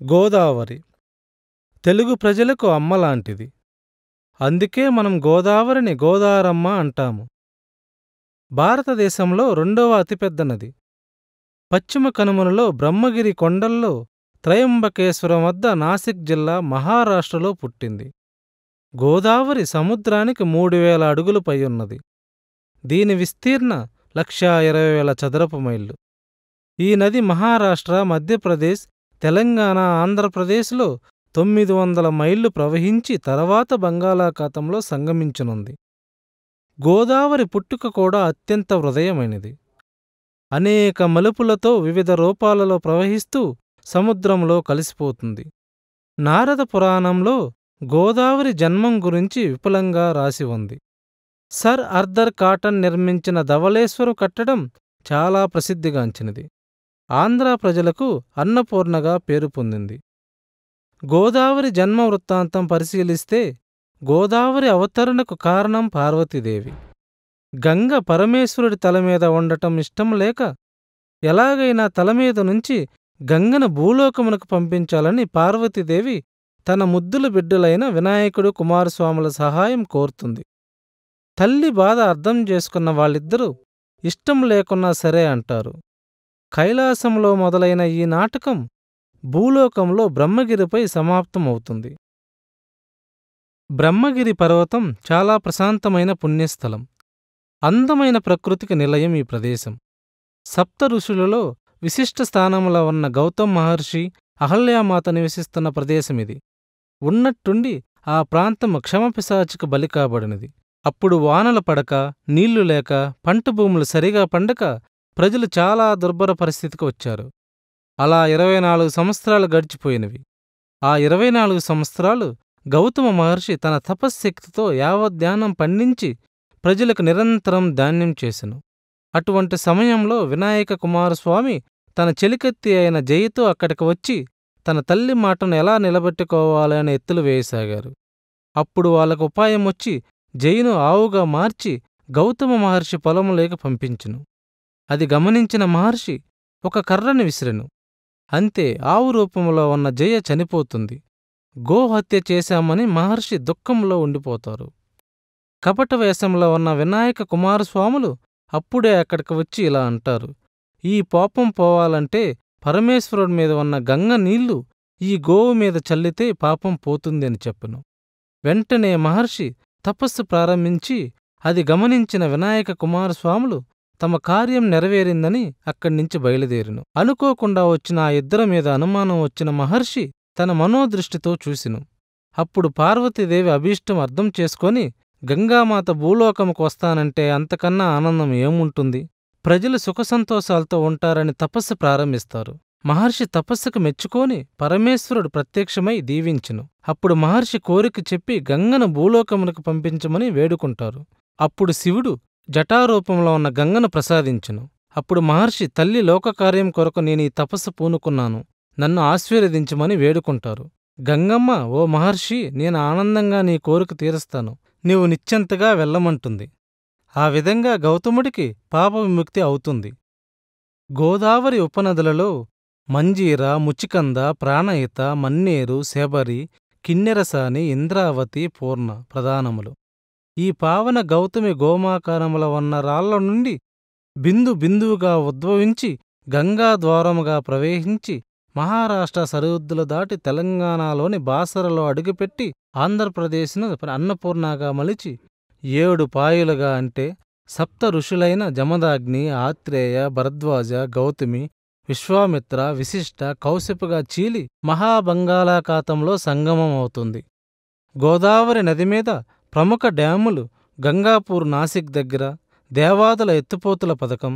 గోదావరి తెలుగు ప్రజలకు అమ్మలాంటిది. అందుకే మనం గోదావరిని గోదారమ్మ అంటాము. భారతదేశంలో రెండవ అతిపెద్ద నది. పశ్చిమ కనుమలలో బ్రహ్మగిరి కొండల్లో త్రయంబకేశ్వరం వద్ద నాసిక్ జిల్లా మహారాష్ట్రలో పుట్టింది. గోదావరి సముద్రానికి 3000 అడుగులు పైయున్నది. దీని విస్తీర్ణ 1,20,000 చదరపు మైళ్ళు. ఈ నది మహారాష్ట్ర, మధ్యప్రదేశ్, తెలంగాణ, ఆంధ్రప్రదేశ్లో 900 మైళ్ళు ప్రవహించి తర్వాత బంగాళాఖాతంలో సంగమించనుంది. గోదావరి పుట్టుక కూడా అత్యంత హృదయమైనది. అనేక మలుపులతో వివిధ రూపాలలో ప్రవహిస్తూ సముద్రంలో కలిసిపోతుంది. నారద పురాణంలో గోదావరి జన్మం గురించి విపులంగా రాసి ఉంది. సర్ ఆర్థర్ కాటన్ నిర్మించిన ధవళేశ్వరం కట్టడం చాలా ప్రసిద్ధిగాంచినది. ఆంధ్ర ప్రజలకు అన్నపూర్ణగా పేరు పొందింది. గోదావరి జన్మ వృత్తాంతం పరిశీలిస్తే గోదావరి అవతరణకు కారణం పార్వతీదేవి. గంగ పరమేశ్వరుడి తలమీద ఉండటం ఇష్టం లేక ఎలాగైనా తలమీద నుంచి గంగను భూలోకమునకు పంపించాలని పార్వతీదేవి తన ముద్దుల బిడ్డలైన వినాయకుడు, కుమారస్వాముల సహాయం కోరుతుంది. తల్లి బాధ అర్థం చేసుకున్న వాళ్ళిద్దరూ ఇష్టం లేకున్నా సరే అంటారు. కైలాసంలో మొదలైన ఈ నాటకం భూలోకంలో బ్రహ్మగిరిపై సమాప్తమవుతుంది. బ్రహ్మగిరి పర్వతం చాలా ప్రశాంతమైన పుణ్యస్థలం. అందమైన ప్రకృతికి నిలయం ఈ ప్రదేశం. సప్త ఋషులలో విశిష్ట స్థానంలో ఉన్న గౌతమ్ మహర్షి, అహల్యామాత నివసిస్తున్న ప్రదేశమిది. ఉన్నట్టుండి ఆ ప్రాంతం క్షమపిశాచికి బలి కాబడినది. అప్పుడు వానలు పడక, నీళ్లు లేక, పంట భూములు సరిగా పండక ప్రజలు చాలా దుర్భర పరిస్థితికి వచ్చారు. అలా 24 సంవత్సరాలు గడిచిపోయినవి. ఆ 24 సంవత్సరాలు గౌతమ మహర్షి తన తపశ్శక్తితో యావద్ధాన్యం పండించి ప్రజలకు నిరంతరం ధాన్యం చేసెను. అటువంటి సమయంలో వినాయక కుమారస్వామి తన చెలికత్తి అయిన జయతో అక్కడికి వచ్చి తన తల్లి మాటను ఎలా నిలబెట్టుకోవాలి అని ఎత్తులు వేయసాగారు. అప్పుడు వాళ్ళకు ఉపాయం వచ్చి జయను ఆవుగా మార్చి గౌతమ మహర్షి పొలంలోకి పంపించును. అది గమనించిన మహర్షి ఒక కర్రని విసిరెను. అంతే, ఆవు రూపంలో ఉన్న జయ చనిపోతుంది. గోహత్య చేశామని మహర్షి దుఃఖంలో ఉండిపోతారు. కపట వేషంలో ఉన్న వినాయక కుమారస్వాములు అప్పుడే అక్కడికి వచ్చి ఇలా అంటారు: ఈ పాపం పోవాలంటే పరమేశ్వరుడి మీద ఉన్న గంగ నీళ్లు ఈ గోవు మీద చల్లితే పాపం పోతుంది అని చెప్పెను. వెంటనే మహర్షి తపస్సు ప్రారంభించి అది గమనించిన వినాయక కుమారస్వాములు తమ కార్యం నెరవేరిందని అక్కడ్నించి బయలుదేరిను. అనుకోకుండా వచ్చిన ఆ ఇద్దరి మీద అనుమానం వచ్చిన మహర్షి తన మనోదృష్టితో చూసిను. అప్పుడు పార్వతీదేవి అభీష్టం అర్థం చేసుకొని గంగామాత భూలోకముకు వస్తానంటే అంతకన్నా ఆనందం ఏముంటుంది? ప్రజలు సుఖసంతోషాలతో ఉంటారని తపస్సు ప్రారంభిస్తారు. మహర్షి తపస్సుకు మెచ్చుకొని పరమేశ్వరుడు ప్రత్యక్షమై దీవించును. అప్పుడు మహర్షి కోరిక చెప్పి గంగను భూలోకమునకు పంపించమని వేడుకుంటారు. అప్పుడు శివుడు జటారూపంలో ఉన్న గంగను ప్రసాదించును. అప్పుడు మహర్షి తల్లి లోకకార్యం కొరకు నేనీ తపస్సు పూనుకున్నాను, నన్ను ఆశీర్వదించమని వేడుకుంటారు. గంగమ్మ, ఓ మహర్షి, నేను ఆనందంగా నీ కోరిక తీరుస్తాను, నీవు నిశ్చింతగా వెళ్ళమంటుంది. ఆ విధంగా గౌతముడికి పాప విముక్తి అవుతుంది. గోదావరి ఉపనదులలో మంజీర, ముచికంద, ప్రాణహిత, మన్నేరు, శబరి, కిన్నెరసాని, ఇంద్రావతి, పూర్ణ ప్రధానములు. ఈ పావన గౌతమి గోమాకారముల ఉన్న రాళ్ల నుండి బిందు బిందువుగా ఉద్భవించి గంగా ద్వారముగా ప్రవేశించి మహారాష్ట్ర సరిహద్దులు దాటి తెలంగాణలోని బాసరలో అడుగుపెట్టి ఆంధ్రప్రదేశ్ను అన్నపూర్ణగా మలిచి 7 పాయలుగా అంటే సప్త ఋషులైన జమదాగ్ని, ఆత్రేయ, భరద్వాజ, గౌతమి, విశ్వామిత్ర, విశిష్ట, కౌశిపుగా చీలి మహాబంగాళాఖాతంలో సంగమమవుతుంది. గోదావరి నది మీద ప్రముఖ డ్యాములు గంగాపూర్ నాసిక్ దగ్గర, దేవాదుల ఎత్తిపోతుల పథకం,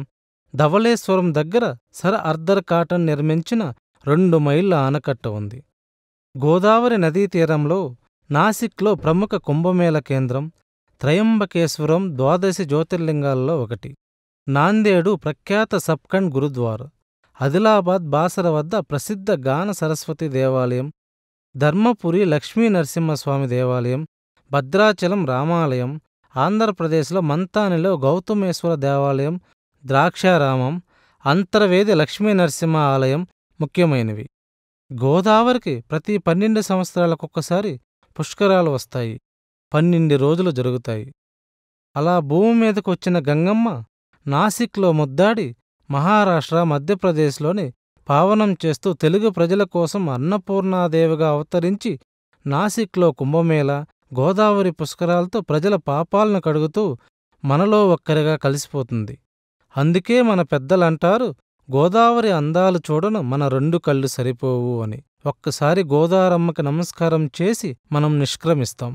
ధవళేశ్వరం దగ్గర సర్ ఆర్థర్ కాటన్ నిర్మించిన 2 మైళ్ళ ఆనకట్ట ఉంది. గోదావరి నదీ తీరంలో నాసిక్లో ప్రముఖ కుంభమేళ కేంద్రం, త్రయంబకేశ్వరం 12 జ్యోతిర్లింగాల్లో ఒకటి, నాందేడు ప్రఖ్యాత సబ్కండ్ గురుద్వారా, ఆదిలాబాద్ బాసర వద్ద ప్రసిద్ధ గాన సరస్వతి దేవాలయం, ధర్మపురి లక్ష్మీ నరసింహస్వామి దేవాలయం, భద్రాచలం రామాలయం, ఆంధ్రప్రదేశ్లో మంతానిలో గౌతమేశ్వర దేవాలయం, ద్రాక్షారామం, అంతర్వేది లక్ష్మీ నరసింహ ఆలయం ముఖ్యమైనవి. గోదావరికి ప్రతి 12 సంవత్సరాలకొక్కసారి పుష్కరాలు వస్తాయి. 12 రోజులు జరుగుతాయి. అలా భూమి మీదకు వచ్చిన గంగమ్మ నాసిక్లో ముద్దాడి మహారాష్ట్ర, మధ్యప్రదేశ్లోని పావనం చేస్తూ తెలుగు ప్రజల కోసం అన్నపూర్ణాదేవిగా అవతరించి నాసిక్లో కుంభమేళ, గోదావరి పుష్కరాలతో ప్రజల పాపాలను కడుగుతూ మనలో ఒక్కరిగా కలిసిపోతుంది. అందుకే మన పెద్దలంటారు, గోదావరి అందాలు చూడను మన 2 కళ్ళు సరిపోవు అని. ఒక్కసారి గోదారమ్మకి నమస్కారం చేసి మనం నిష్క్రమిస్తాం.